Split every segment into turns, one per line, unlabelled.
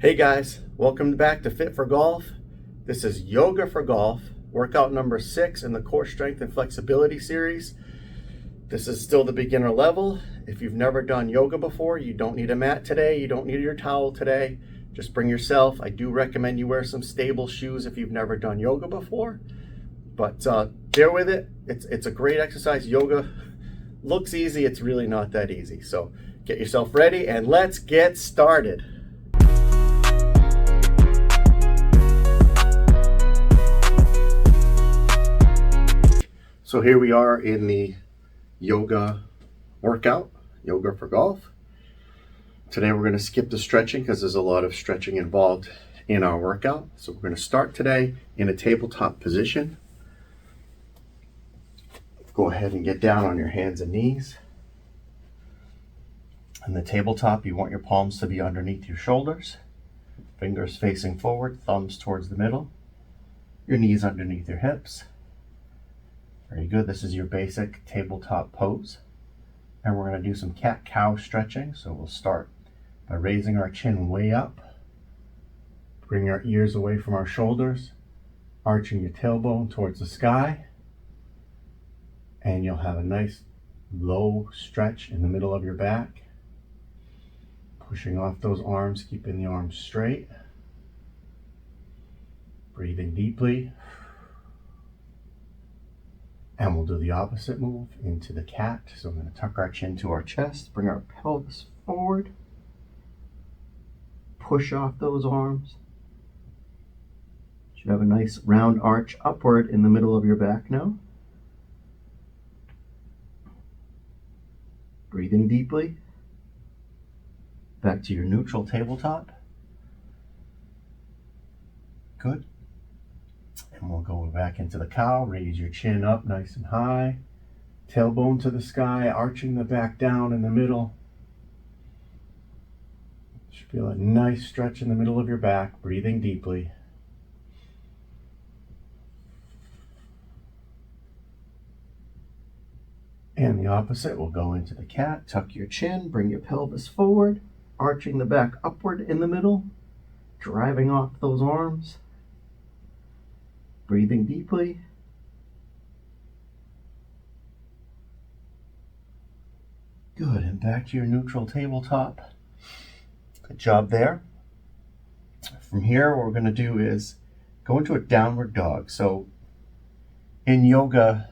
Hey guys, welcome back to Fit for Golf. This is Yoga for Golf, workout number 6 in the Core Strength and Flexibility series. This is still the beginner level. If you've never done yoga before, you don't need a mat today, you don't need your towel today. Just bring yourself. I do recommend you wear some stable shoes if you've never done yoga before. But bear with it. It's a great exercise. Yoga looks easy, it's really not that easy. So get yourself ready and let's get started. So here we are in the yoga workout, Yoga for Golf. Today we're going to skip the stretching because there's a lot of stretching involved in our workout. So we're going to start today in a tabletop position. Go ahead and get down on your hands and knees. In the tabletop, you want your palms to be underneath your shoulders, fingers facing forward, thumbs towards the middle, your knees underneath your hips. Very good. This is your basic tabletop pose. And we're going to do some cat-cow stretching. So we'll start by raising our chin way up. Bring our ears away from our shoulders. Arching your tailbone towards the sky. And you'll have a nice low stretch in the middle of your back. Pushing off those arms, keeping the arms straight. Breathing deeply. And we'll do the opposite move into the cat. So I'm going to tuck our chin to our chest, bring our pelvis forward, push off those arms. Should have a nice round arch upward in the middle of your back now. Breathing deeply. Back to your neutral tabletop. Good. And we'll go back into the cow. Raise your chin up nice and high. Tailbone to the sky, arching the back down in the middle. You should feel a nice stretch in the middle of your back. Breathing deeply. And the opposite, we'll go into the cat. Tuck your chin, bring your pelvis forward, arching the back upward in the middle, driving off those arms. Breathing deeply. Good, and back to your neutral tabletop. Good job there. From here, what we're going to do is go into a downward dog. So in yoga,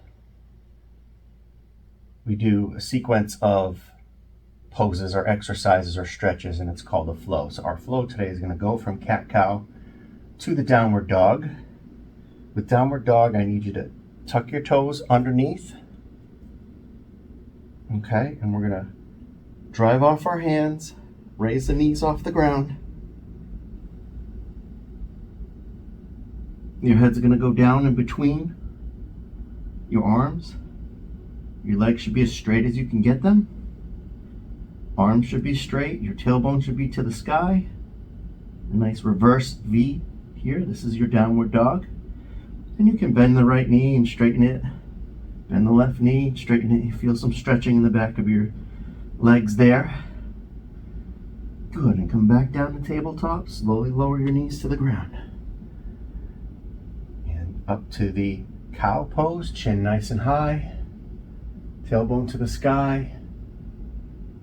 we do a sequence of poses or exercises or stretches, and it's called a flow. So our flow today is going to go from cat-cow to the downward dog. With downward dog, I need you to tuck your toes underneath. Okay, and we're going to drive off our hands, raise the knees off the ground. Your head's going to go down in between your arms. Your legs should be as straight as you can get them. Arms should be straight. Your tailbone should be to the sky. A nice reverse V here. This is your downward dog. And you can bend the right knee and straighten it. Bend the left knee, straighten it. You feel some stretching in the back of your legs there. Good, and come back down to tabletop. Slowly lower your knees to the ground. And up to the cow pose, chin nice and high. Tailbone to the sky.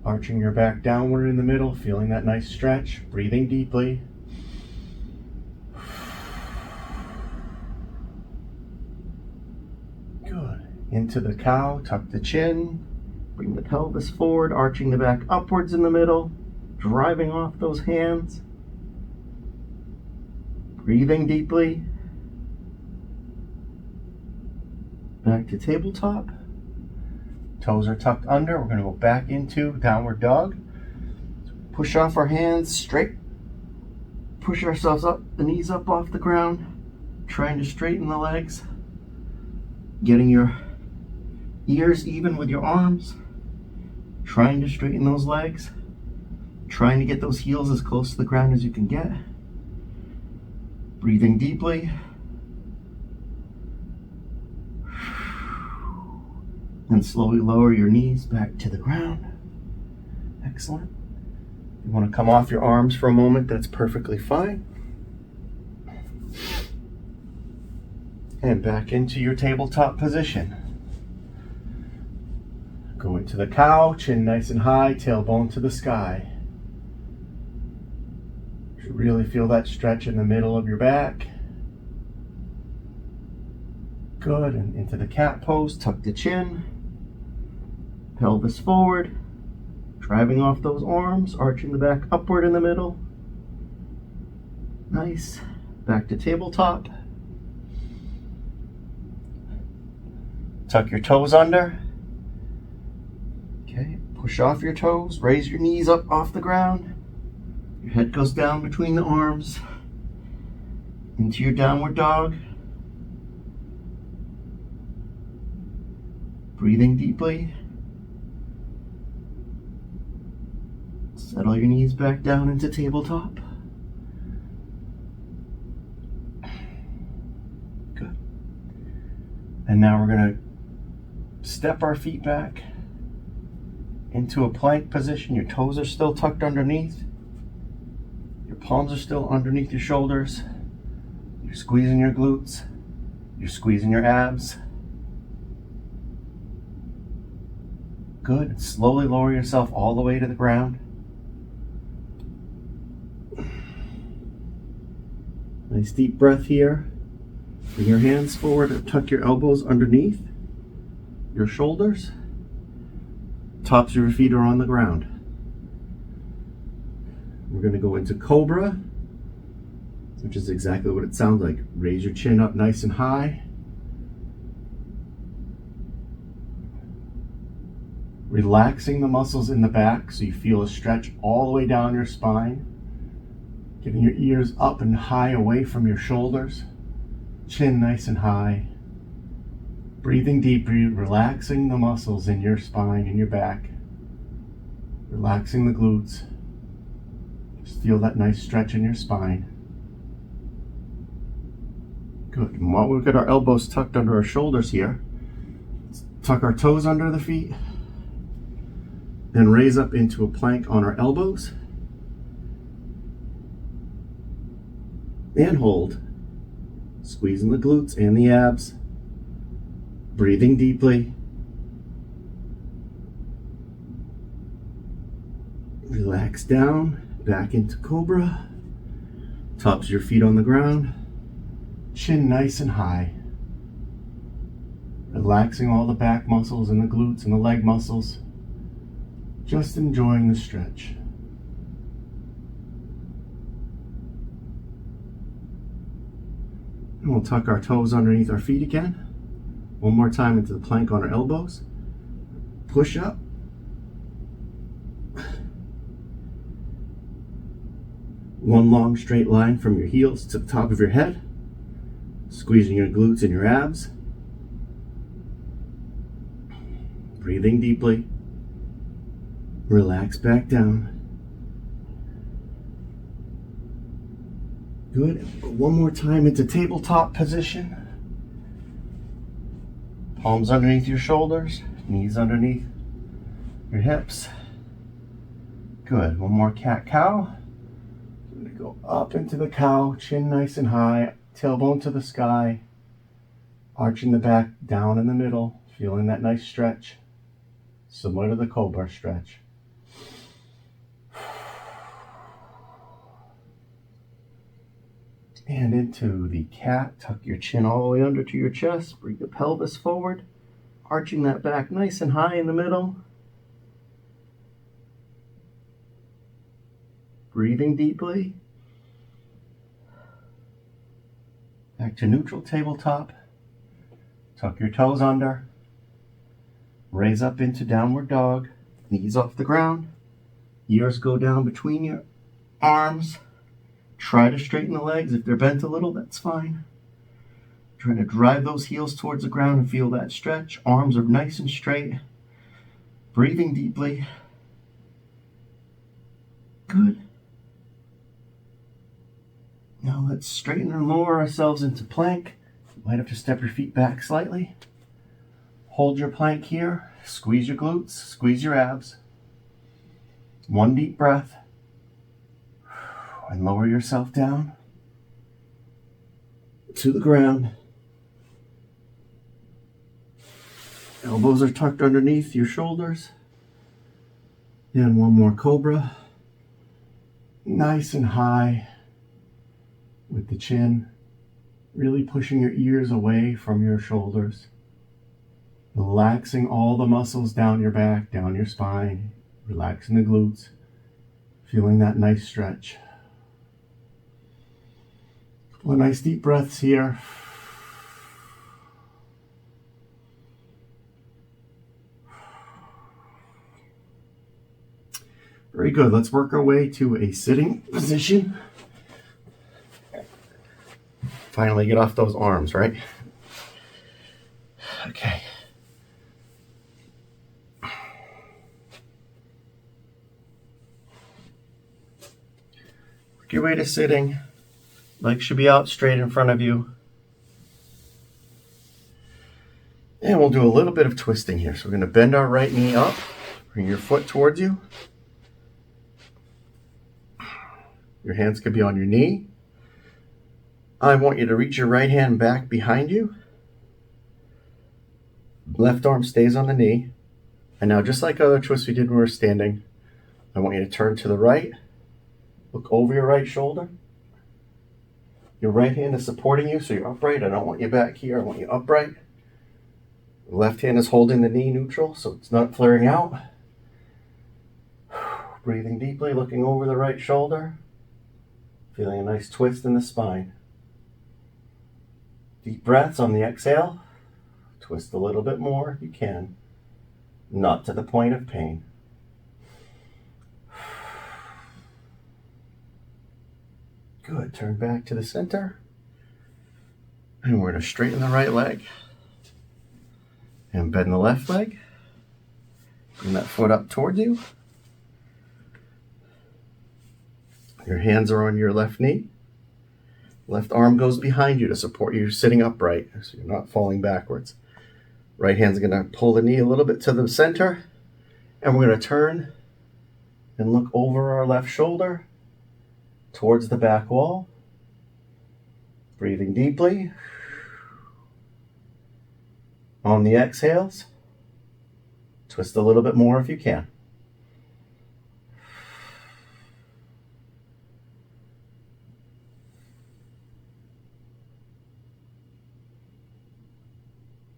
Arching your back downward in the middle, feeling that nice stretch. Breathing deeply. Into the cow, tuck the chin, bring the pelvis forward, arching the back upwards in the middle, driving off those hands. Breathing deeply. Back to tabletop. Toes are tucked under. We're going to go back into downward dog. Push off our hands straight. Push ourselves up, the knees up off the ground, trying to straighten the legs. Getting your ears even with your arms, trying to straighten those legs, trying to get those heels as close to the ground as you can get. Breathing deeply. And slowly lower your knees back to the ground. Excellent. You want to come off your arms for a moment, that's perfectly fine. And back into your tabletop position. Go into the cow, chin nice and high, tailbone to the sky. You should really feel that stretch in the middle of your back. Good, and into the cat pose, tuck the chin, pelvis forward, driving off those arms, arching the back upward in the middle. Nice. Back to tabletop. Tuck your toes under. Okay, push off your toes, raise your knees up off the ground. Your head goes down between the arms into your downward dog. Breathing deeply. Settle your knees back down into tabletop. Good. And now we're going to step our feet back into a plank position. Your toes are still tucked underneath. Your palms are still underneath your shoulders. You're squeezing your glutes. You're squeezing your abs. Good. Slowly lower yourself all the way to the ground. Nice deep breath here. Bring your hands forward and tuck your elbows underneath your shoulders. Tops of your feet are on the ground. We're going to go into Cobra, which is exactly what it sounds like. Raise your chin up nice and high. Relaxing the muscles in the back so you feel a stretch all the way down your spine. Getting your ears up and high away from your shoulders. Chin nice and high. Breathing deeply, relaxing the muscles in your spine and your back. Relaxing the glutes. Just feel that nice stretch in your spine. Good. And while we've got our elbows tucked under our shoulders here, let's tuck our toes under the feet. Then raise up into a plank on our elbows. And hold. Squeezing the glutes and the abs. Breathing deeply. Relax down. Back into Cobra. Tops of your feet on the ground. Chin nice and high. Relaxing all the back muscles and the glutes and the leg muscles. Just enjoying the stretch. And we'll tuck our toes underneath our feet again. One more time into the plank on our elbows. Push up. One long straight line from your heels to the top of your head. Squeezing your glutes and your abs. Breathing deeply. Relax back down. Good. One more time into tabletop position. Palms underneath your shoulders, knees underneath your hips. Good. One more cat-cow. We're going to go up into the cow, chin nice and high, tailbone to the sky, arching the back down in the middle, feeling that nice stretch, similar to the Cobra stretch. And into the cat, tuck your chin all the way under to your chest, bring the pelvis forward, arching that back nice and high in the middle. Breathing deeply. Back to neutral tabletop. Tuck your toes under. Raise up into downward dog, knees off the ground. Ears go down between your arms. Try to straighten the legs. If they're bent a little, that's fine. Trying to drive those heels towards the ground and feel that stretch. Arms are nice and straight. Breathing deeply. Good. Now let's straighten and lower ourselves into plank. You might have to step your feet back slightly. Hold your plank here. Squeeze your glutes. Squeeze your abs. One deep breath. And lower yourself down to the ground. Elbows are tucked underneath your shoulders. And one more cobra. Nice and high with the chin. Really pushing your ears away from your shoulders. Relaxing all the muscles down your back, down your spine. Relaxing the glutes. Feeling that nice stretch. Couple of nice deep breaths here. Very good. Let's work our way to a sitting position. Finally get off those arms, right? Okay. Work your way to sitting. Legs should be out straight in front of you. And we'll do a little bit of twisting here. So we're going to bend our right knee up. Bring your foot towards you. Your hands could be on your knee. I want you to reach your right hand back behind you. Left arm stays on the knee. And now, just like other twists we did when we were standing, I want you to turn to the right. Look over your right shoulder. Your right hand is supporting you, so you're upright. I don't want you back here. I want you upright. The left hand is holding the knee neutral, so it's not flaring out. Breathing deeply, looking over the right shoulder. Feeling a nice twist in the spine. Deep breaths on the exhale. Twist a little bit more if you can. Not to the point of pain. Good. Turn back to the center. And we're going to straighten the right leg. And bend the left leg. Bring that foot up toward you. Your hands are on your left knee. Left arm goes behind you to support you sitting upright, so you're not falling backwards. Right hand's going to pull the knee a little bit to the center. And we're going to turn and look over our left shoulder towards the back wall. Breathing deeply. On the exhales, twist a little bit more if you can.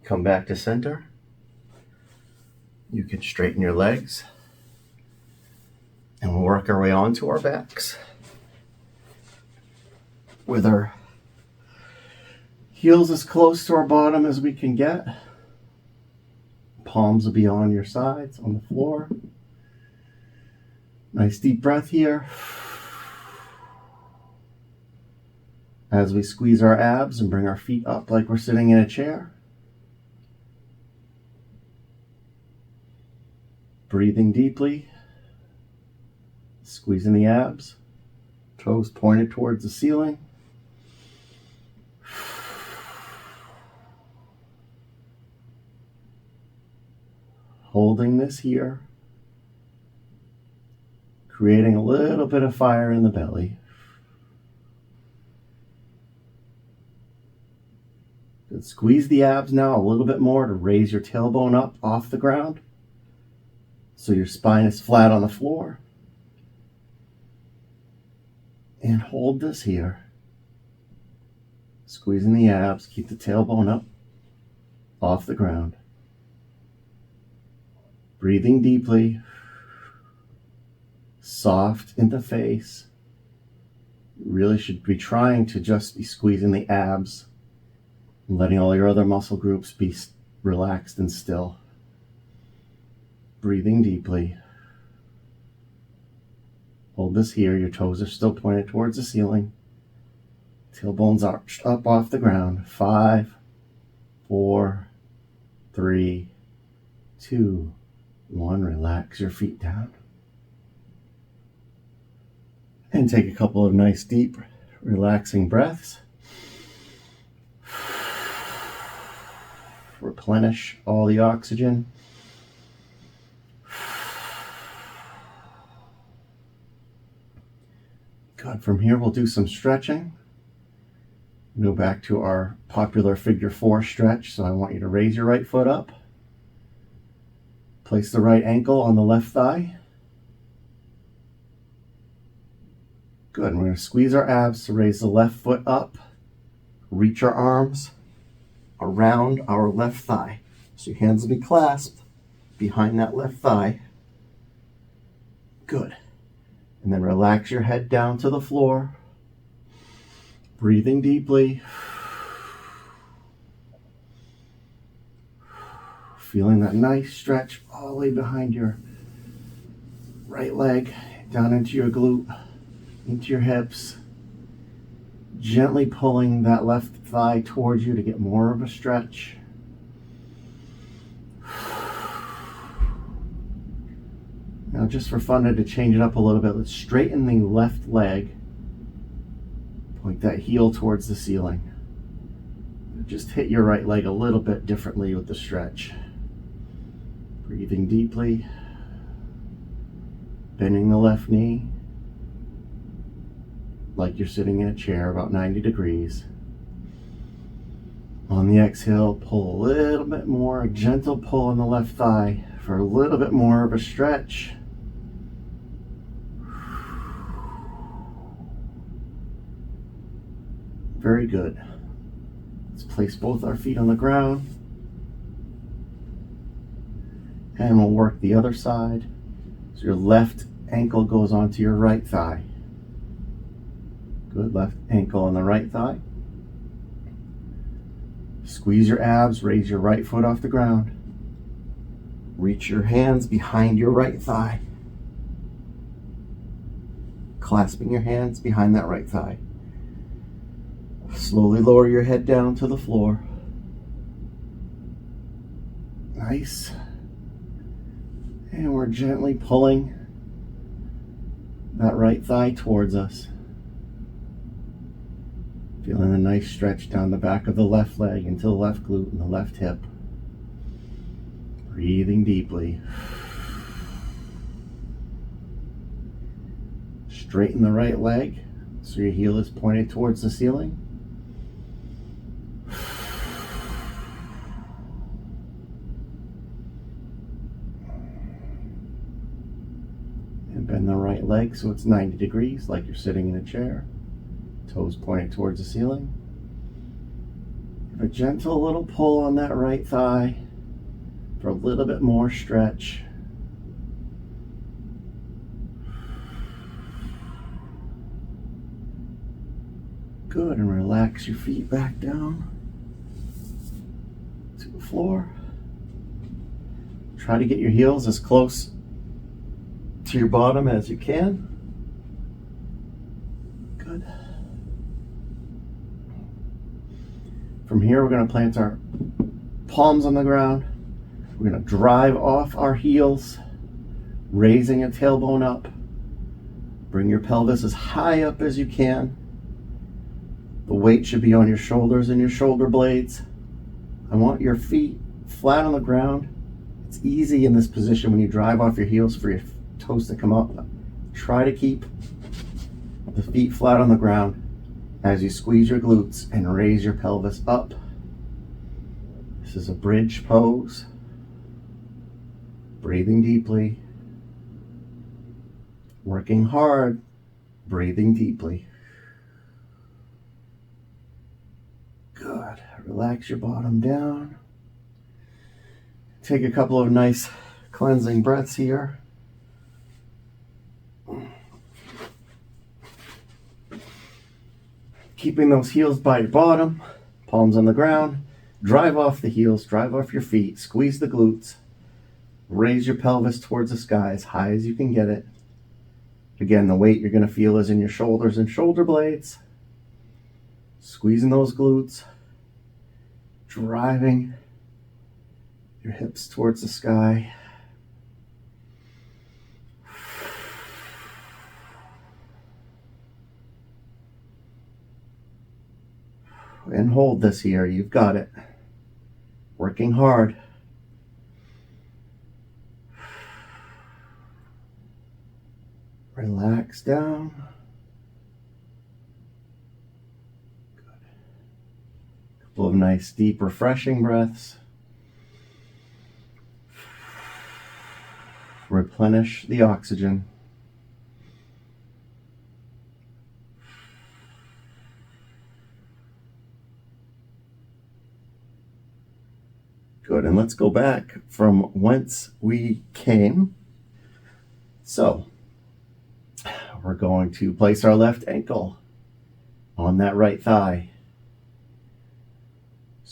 Come back to center. You can straighten your legs. And we'll work our way onto our backs. With our heels as close to our bottom as we can get. Palms will be on your sides, on the floor. Nice deep breath here. As we squeeze our abs and bring our feet up like we're sitting in a chair. Breathing deeply. Squeezing the abs. Toes pointed towards the ceiling. Holding this here. Creating a little bit of fire in the belly. Good. Squeeze the abs now a little bit more to raise your tailbone up off the ground. So your spine is flat on the floor. And hold this here. Squeezing the abs, keep the tailbone up off the ground. Breathing deeply. Soft in the face. You really should be trying to just be squeezing the abs and letting all your other muscle groups be relaxed and still. Breathing deeply. Hold this here. Your toes are still pointed towards the ceiling. Tailbone's arched up off the ground. 5, 4, 3, 2, 1. Relax your feet down. And take a couple of nice, deep, relaxing breaths. Replenish all the oxygen. Good. From here, we'll do some stretching. Go back to our popular figure 4 stretch. So I want you to raise your right foot up. Place the right ankle on the left thigh. Good. We're going to squeeze our abs to raise the left foot up. Reach our arms around our left thigh. So your hands will be clasped behind that left thigh. Good. And then relax your head down to the floor. Breathing deeply. Feeling that nice stretch all the way behind your right leg, down into your glute, into your hips. Gently pulling that left thigh towards you to get more of a stretch. Now, just for fun to change it up a little bit, let's straighten the left leg. Point that heel towards the ceiling. Just hit your right leg a little bit differently with the stretch. Breathing deeply. Bending the left knee. Like you're sitting in a chair, about 90 degrees. On the exhale, pull a little bit more, a gentle pull on the left thigh for a little bit more of a stretch. Very good. Let's place both our feet on the ground. And we'll work the other side. So your left ankle goes onto your right thigh. Good. Left ankle on the right thigh. Squeeze your abs, raise your right foot off the ground. Reach your hands behind your right thigh. Clasping your hands behind that right thigh. Slowly lower your head down to the floor. Nice. And we're gently pulling that right thigh towards us. Feeling a nice stretch down the back of the left leg into the left glute and the left hip. Breathing deeply. Straighten the right leg so your heel is pointed towards the ceiling. And bend the right leg so it's 90 degrees like you're sitting in a chair. Toes pointed towards the ceiling. Give a gentle little pull on that right thigh for a little bit more stretch. Good, and relax your feet back down to the floor. Try to get your heels as close to your bottom as you can. Good. From here, we're going to plant our palms on the ground. We're going to drive off our heels, raising a tailbone up. Bring your pelvis as high up as you can. The weight should be on your shoulders and your shoulder blades. I want your feet flat on the ground. It's easy in this position when you drive off your heels for your toes to come up. Try to keep the feet flat on the ground as you squeeze your glutes and raise your pelvis up. This is a bridge pose. Breathing deeply. Working hard. Breathing deeply. Good. Relax your bottom down. Take a couple of nice cleansing breaths here. Keeping those heels by your bottom, palms on the ground. Drive off the heels, drive off your feet, squeeze the glutes. Raise your pelvis towards the sky as high as you can get it. Again, the weight you're going to feel is in your shoulders and shoulder blades. Squeezing those glutes. Driving your hips towards the sky. And hold this here. You've got it. Working hard. Relax down. Couple of nice, deep, refreshing breaths. Replenish the oxygen. Good, and let's go back from whence we came. So, we're going to place our left ankle on that right thigh.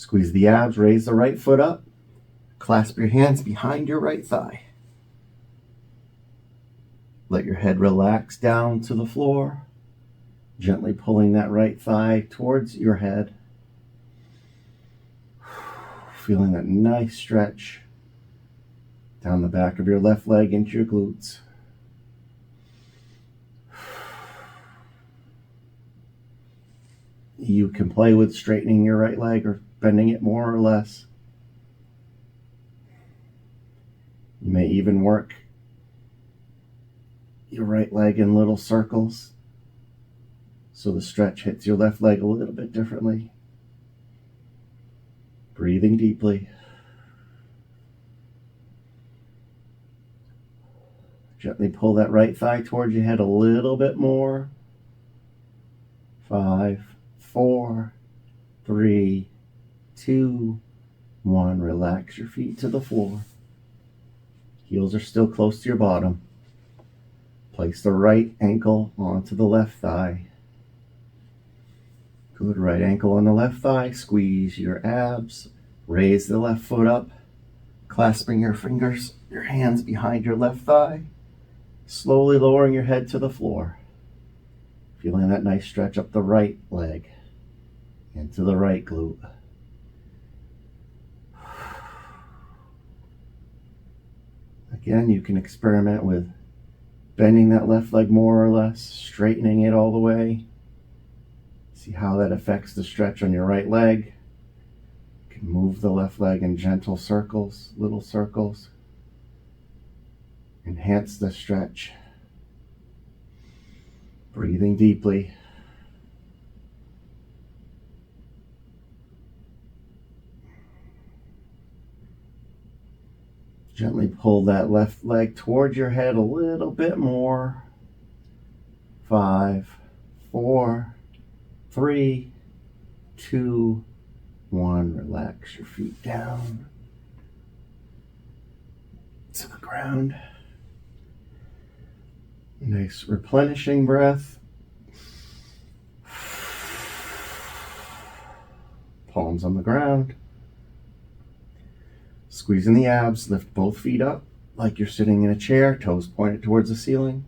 Squeeze the abs, raise the right foot up. Clasp your hands behind your right thigh. Let your head relax down to the floor, gently pulling that right thigh towards your head. Feeling that nice stretch down the back of your left leg into your glutes. You can play with straightening your right leg or bending it more or less. You may even work your right leg in little circles so the stretch hits your left leg a little bit differently. Breathing deeply. Gently pull that right thigh towards your head a little bit more. 5, 4, 3, 2, 1. Relax your feet to the floor. Heels are still close to your bottom. Place the right ankle onto the left thigh. Good, right ankle on the left thigh. Squeeze your abs. Raise the left foot up. Clasping your fingers, your hands behind your left thigh. Slowly lowering your head to the floor. Feeling that nice stretch up the right leg. Into the right glute. Again, you can experiment with bending that left leg more or less, straightening it all the way. See how that affects the stretch on your right leg. You can move the left leg in gentle circles, little circles. Enhance the stretch. Breathing deeply. Gently pull that left leg towards your head a little bit more. 5, 4, 3, 2, 1. Relax your feet down to the ground. Nice replenishing breath. Palms on the ground. Squeezing the abs, lift both feet up like you're sitting in a chair, toes pointed towards the ceiling.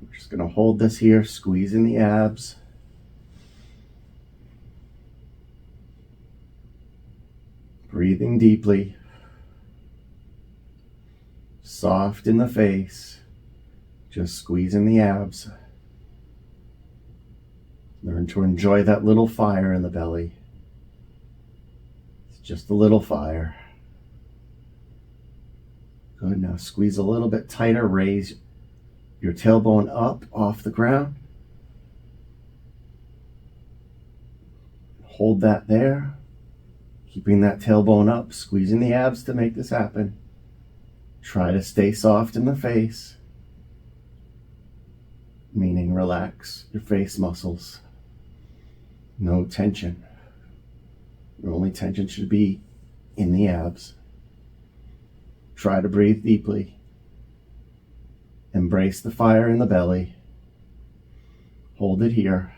We're just going to hold this here, squeezing the abs. Breathing deeply. Soft in the face. Just squeezing the abs. Learn to enjoy that little fire in the belly. It's just a little fire. Good, now squeeze a little bit tighter. Raise your tailbone up off the ground. Hold that there. Keeping that tailbone up, squeezing the abs to make this happen. Try to stay soft in the face, meaning relax your face muscles. No tension. Your only tension should be in the abs. Try to breathe deeply. Embrace the fire in the belly. Hold it here.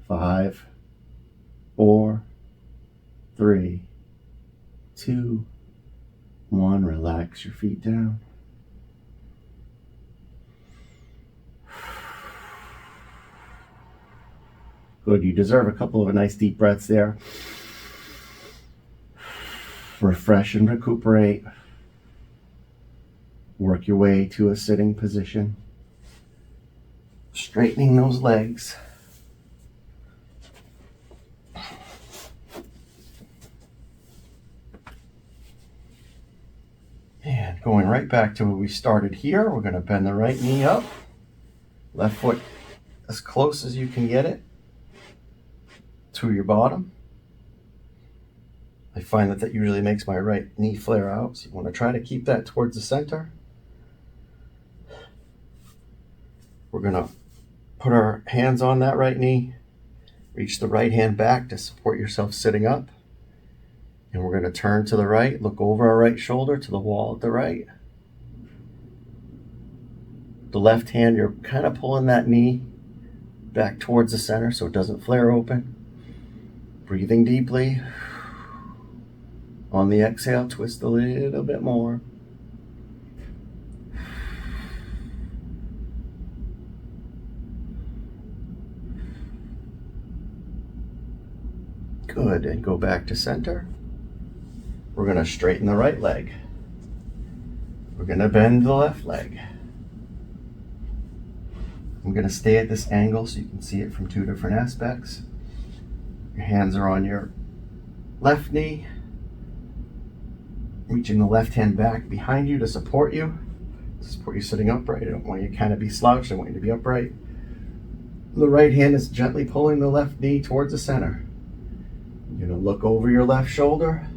5, 4, 3, 2, 1. Relax your feet down. Good, you deserve a couple of nice deep breaths there. Refresh and recuperate. Work your way to a sitting position. Straightening those legs. And going right back to where we started here, we're going to bend the right knee up. Left foot as close as you can get it to your bottom. I find that usually makes my right knee flare out, so you want to try to keep that towards the center. We're going to put our hands on that right knee, reach the right hand back to support yourself sitting up, and we're going to turn to the right, look over our right shoulder to the wall at the right. The left hand, you're kind of pulling that knee back towards the center so it doesn't flare open. Breathing deeply. On the exhale, twist a little bit more. Good, and go back to center. We're going to straighten the right leg. We're going to bend the left leg. I'm going to stay at this angle so you can see it from two different aspects. Your hands are on your left knee, reaching the left hand back behind you to support you sitting upright. I don't want you to kind of be slouched. I want you to be upright. The right hand is gently pulling the left knee towards the center. You're going to look over your left shoulder,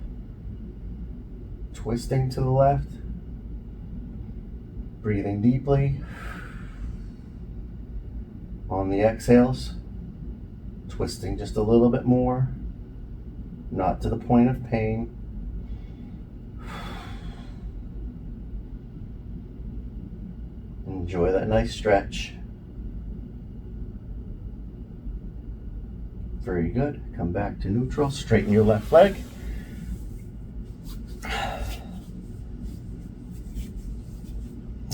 twisting to the left, breathing deeply. On the exhales, twisting just a little bit more, not to the point of pain. Enjoy that nice stretch. Very good. Come back to neutral. Straighten your left leg.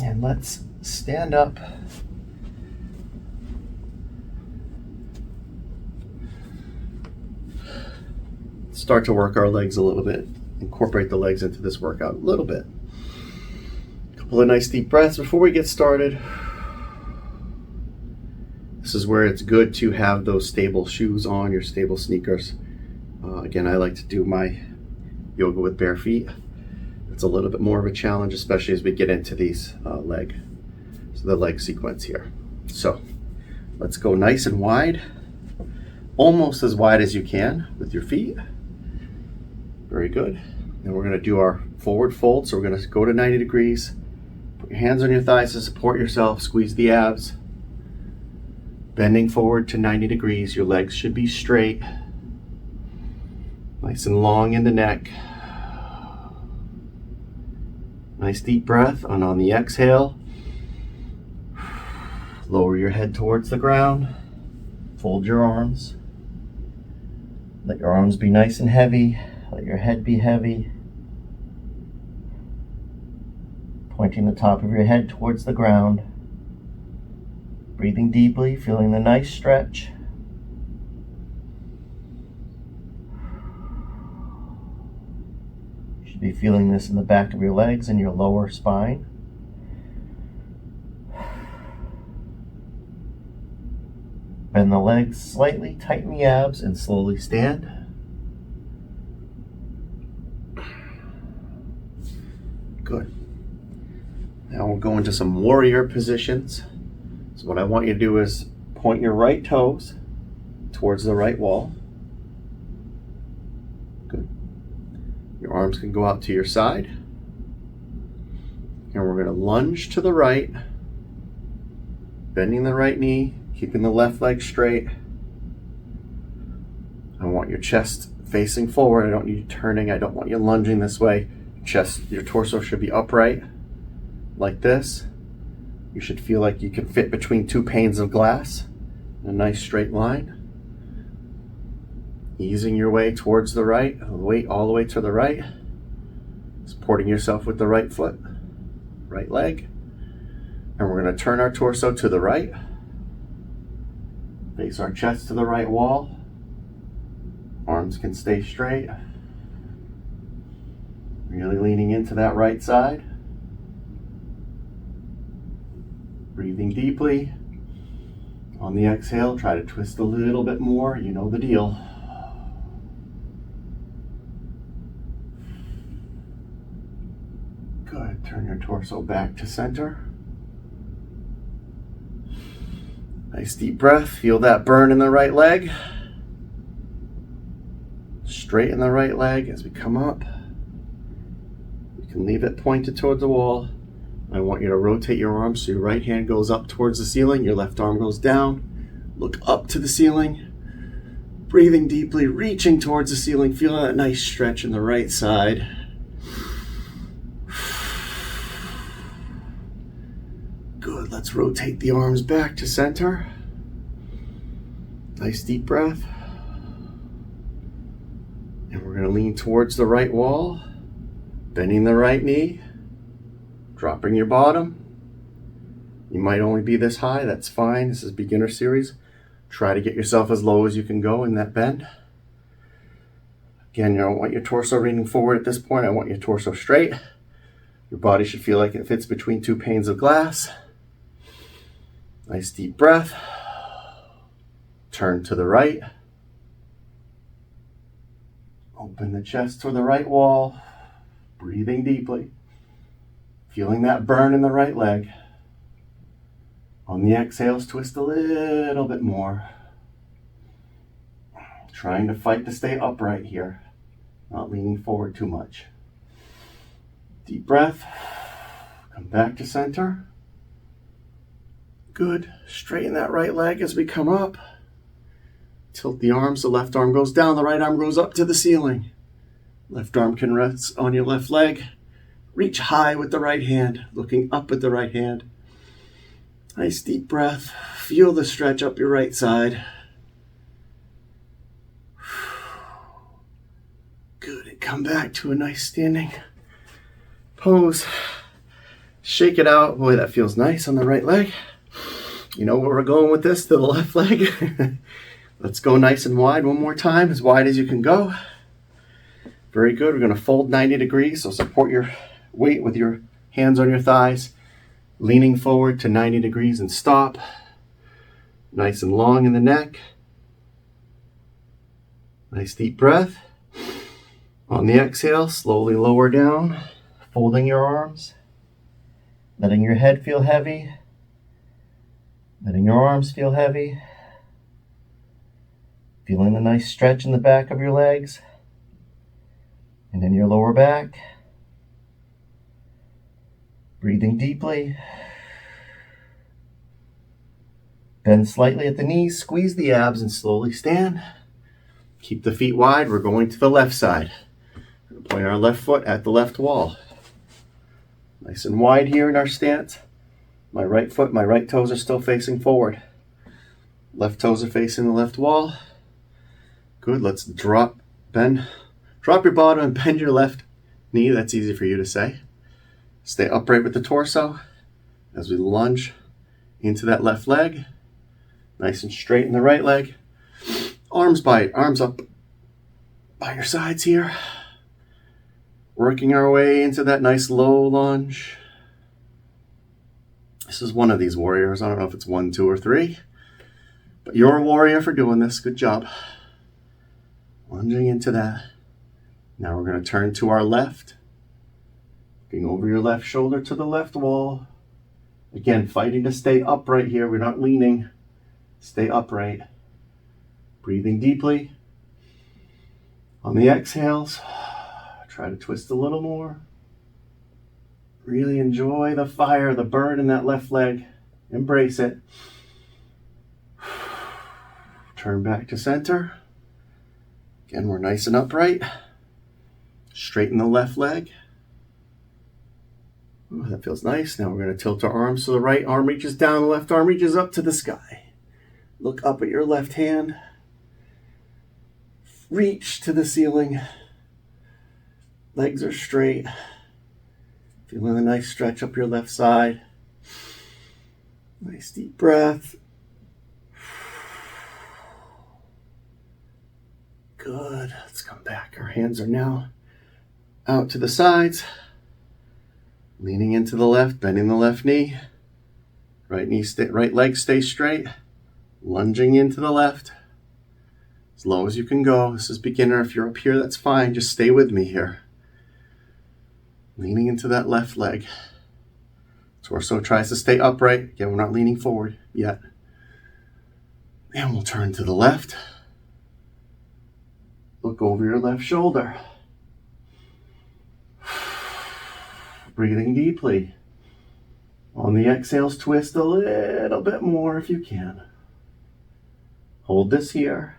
And let's stand up. Start to work our legs a little bit. Incorporate the legs into this workout a little bit. A couple of nice deep breaths before we get started. This is where it's good to have those stable shoes on, your stable sneakers. Again, I like to do my yoga with bare feet. It's a little bit more of a challenge, especially as we get into these the leg sequence here. So let's go nice and wide, almost as wide as you can with your feet. Very good. And we're going to do our forward fold. So we're going to go to 90 degrees. Put your hands on your thighs to support yourself. Squeeze the abs. Bending forward to 90 degrees. Your legs should be straight. Nice and long in the neck. Nice deep breath. And on the exhale, lower your head towards the ground. Fold your arms. Let your arms be nice and heavy. Let your head be heavy. Pointing the top of your head towards the ground. Breathing deeply, feeling the nice stretch. You should be feeling this in the back of your legs and your lower spine. Bend the legs slightly, tighten the abs, and slowly stand. Good. Now we'll go into some warrior positions. So what I want you to do is point your right toes towards the right wall. Good. Your arms can go out to your side. And we're going to lunge to the right, bending the right knee, keeping the left leg straight. I want your chest facing forward. I don't need you turning. I don't want you lunging this way. Your torso should be upright like this. You should feel like you can fit between two panes of glass in a nice straight line. Easing your way towards the right, weight all the way to the right. Supporting yourself with the right foot, right leg. And we're going to turn our torso to the right. Face our chest to the right wall. Arms can stay straight. Really leaning into that right side. Breathing deeply. On the exhale, try to twist a little bit more. You know the deal. Good. Turn your torso back to center. Nice deep breath. Feel that burn in the right leg. Straighten the right leg as we come up. You can leave it pointed towards the wall. I want you to rotate your arms so your right hand goes up towards the ceiling, your left arm goes down. Look up to the ceiling. Breathing deeply, reaching towards the ceiling, feeling that nice stretch in the right side. Good, let's rotate the arms back to center. Nice deep breath. And we're gonna lean towards the right wall, bending the right knee, dropping your bottom. You might only be this high, that's fine. This is beginner series. Try to get yourself as low as you can go in that bend. Again, you don't want your torso leaning forward at this point. I want your torso straight. Your body should feel like it fits between two panes of glass. Nice deep breath. Turn to the right. Open the chest toward the right wall. Breathing deeply. Feeling that burn in the right leg. On the exhales, twist a little bit more. Trying to fight to stay upright here. Not leaning forward too much. Deep breath. Come back to center. Good. Straighten that right leg as we come up. Tilt the arms. The left arm goes down. The right arm goes up to the ceiling. Left arm can rest on your left leg. Reach high with the right hand. Looking up at the right hand. Nice deep breath. Feel the stretch up your right side. Good. And come back to a nice standing pose. Shake it out. Boy, that feels nice on the right leg. You know where we're going with this, to the left leg. Let's go nice and wide one more time, as wide as you can go. Very good. We're going to fold 90 degrees, so support your weight with your hands on your thighs. Leaning forward to 90 degrees and stop. Nice and long in the neck. Nice deep breath. On the exhale, slowly lower down, folding your arms. Letting your head feel heavy. Letting your arms feel heavy. Feeling the nice stretch in the back of your legs. And in your lower back. Breathing deeply. Bend slightly at the knees, squeeze the abs and slowly stand. Keep the feet wide. We're going to the left side. We're going to point our left foot at the left wall. Nice and wide here in our stance. My right foot, my right toes are still facing forward. Left toes are facing the left wall. Good, let's drop your bottom and bend your left knee. That's easy for you to say. Stay upright with the torso as we lunge into that left leg. Nice and straight in the right leg. Arms up by your sides here. Working our way into that nice low lunge. This is one of these warriors. I don't know if it's 1, 2, or 3. But you're a warrior for doing this. Good job. Lunging into that. Now we're going to turn to our left. Looking over your left shoulder to the left wall. Again, fighting to stay upright here. We're not leaning. Stay upright. Breathing deeply. On the exhales, try to twist a little more. Really enjoy the fire, the burn in that left leg. Embrace it. Turn back to center. Again, we're nice and upright. Straighten the left leg. Ooh, that feels nice. Now we're going to tilt our arms so the right arm reaches down, the left arm reaches up to the sky. Look up at your left hand. Reach to the ceiling. Legs are straight. Feeling a nice stretch up your left side. Nice deep breath. Good. Let's come back. Our hands are now out to the sides. Leaning into the left, bending the left knee. Right leg stays straight. Lunging into the left. As low as you can go. This is beginner. If you're up here, that's fine. Just stay with me here. Leaning into that left leg. Torso tries to stay upright. Again, we're not leaning forward yet. And we'll turn to the left. Look Look over your left shoulder. Breathing deeply. On the exhales, twist a little bit more if you can. Hold this here.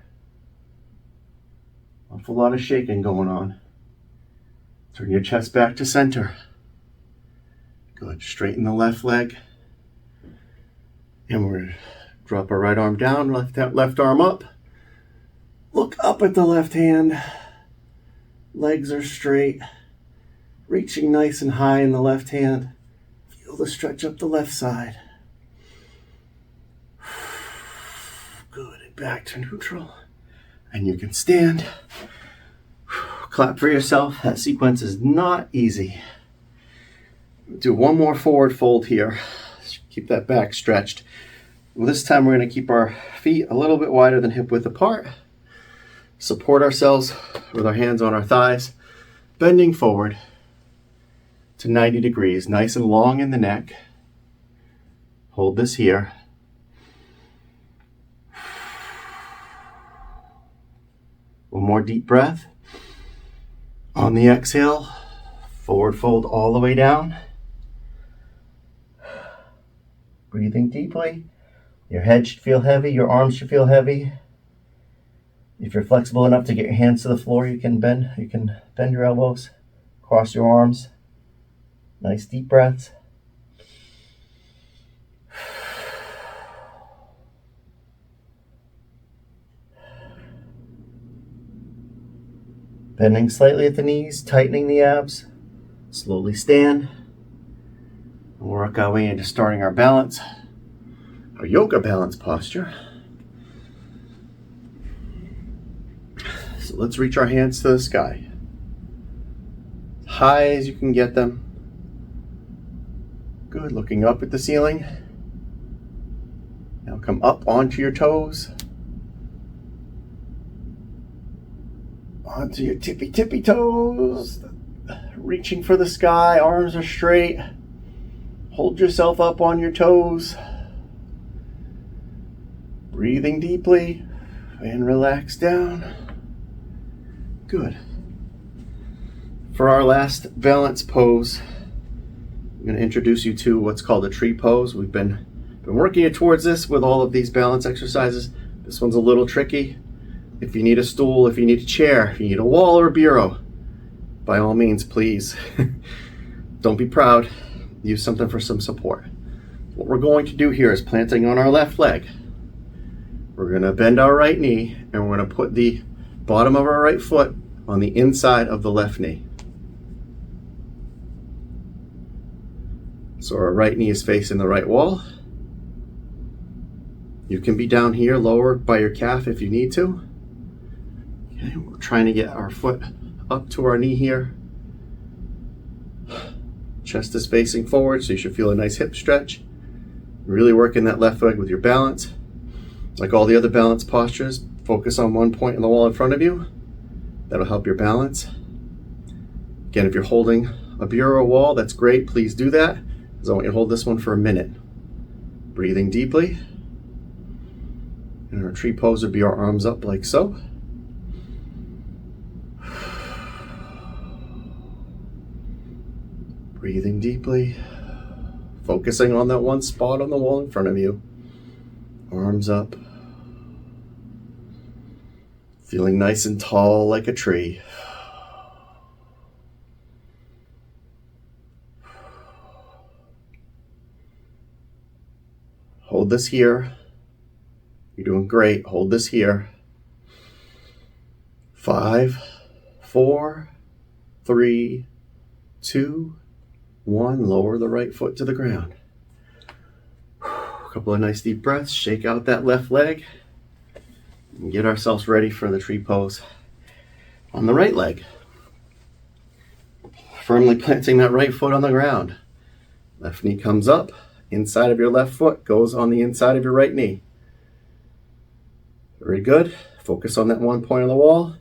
Awful lot of shaking going on. Turn your chest back to center. Good. Straighten the left leg. And we're going to drop our right arm down, left arm up. Look up at the left hand. Legs are straight. Reaching nice and high in the left hand. Feel the stretch up the left side. Good. And back to neutral. And you can stand. Clap for yourself. That sequence is not easy. Do one more forward fold here. Keep that back stretched. Well, this time we're going to keep our feet a little bit wider than hip width apart. Support ourselves with our hands on our thighs, bending forward to 90 degrees, nice and long in the neck. Hold this here. One more deep breath. On the exhale, forward fold all the way down. Breathing deeply. Your head should feel heavy, your arms should feel heavy. If you're flexible enough to get your hands to the floor, you can bend your elbows, cross your arms. Nice deep breaths. Bending slightly at the knees, tightening the abs. Slowly stand. And work our way into starting our balance, our yoga balance posture. So let's reach our hands to the sky. High as you can get them. Good, looking up at the ceiling. Now come up onto your toes. Onto your tippy toes. Reaching for the sky, arms are straight. Hold yourself up on your toes. Breathing deeply and relax down. Good. For our last balance pose, I'm going to introduce you to what's called a tree pose. We've been working towards this with all of these balance exercises. This one's a little tricky. If you need a stool, if you need a chair, if you need a wall or a bureau, by all means, please, don't be proud. Use something for some support. What we're going to do here is planting on our left leg. We're going to bend our right knee and we're going to put the bottom of our right foot on the inside of the left knee. So our right knee is facing the right wall. You can be down here, lower by your calf if you need to. Okay, we're trying to get our foot up to our knee here. Chest is facing forward, so you should feel a nice hip stretch. Really working that left leg with your balance. Like all the other balance postures, focus on one point in the wall in front of you. That'll help your balance. Again, if you're holding a bureau or wall, that's great. Please do that, because I want you to hold this one for a minute. Breathing deeply. And our tree pose would be our arms up like so. Breathing deeply, focusing on that one spot on the wall in front of you. Arms up. Feeling nice and tall like a tree. Hold this here. You're doing great. Hold this here. 5, 4, 3, 2, 1. Lower the right foot to the ground. A couple of nice deep breaths. Shake out that left leg. And get ourselves ready for the tree pose on the right leg. Firmly planting that right foot on the ground. Left knee comes up. Inside of your left foot goes on the inside of your right knee. Very good. Focus on that one point on the wall.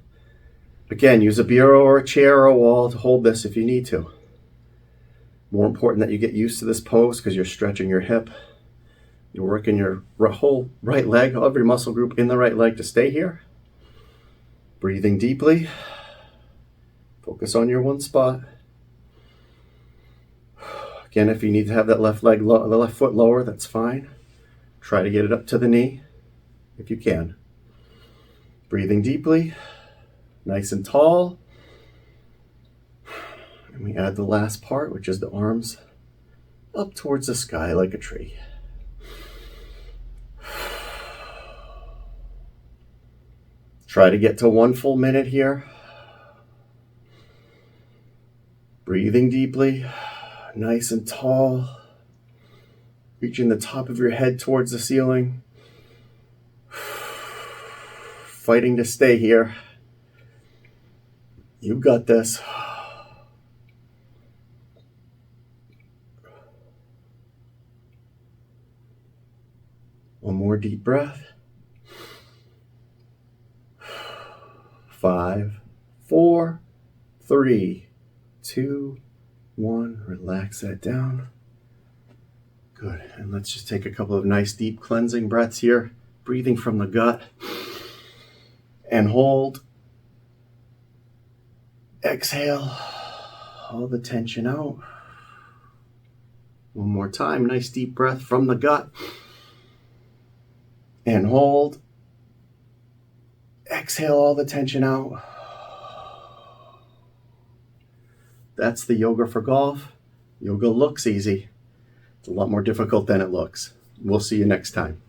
Again, use a bureau or a chair or a wall to hold this if you need to. More important that you get used to this pose because you're stretching your hip. You're working your whole right leg, every muscle group in the right leg to stay here. Breathing deeply. Focus on your one spot. Again, if you need to have that left leg, the left foot lower, that's fine. Try to get it up to the knee if you can. Breathing deeply, nice and tall. And we add the last part, which is the arms up towards the sky like a tree. Try to get to 1 full minute here. Breathing deeply, nice and tall. Reaching the top of your head towards the ceiling. Fighting to stay here. You got this. One more deep breath. 5, 4, 3, 2, 1. Relax that down. Good. And let's just take a couple of nice deep cleansing breaths here. Breathing from the gut. And hold. Exhale. All the tension out. One more time. Nice deep breath from the gut. And hold. Exhale all the tension out. That's the yoga for golf. Yoga looks easy. It's a lot more difficult than it looks. We'll see you next time.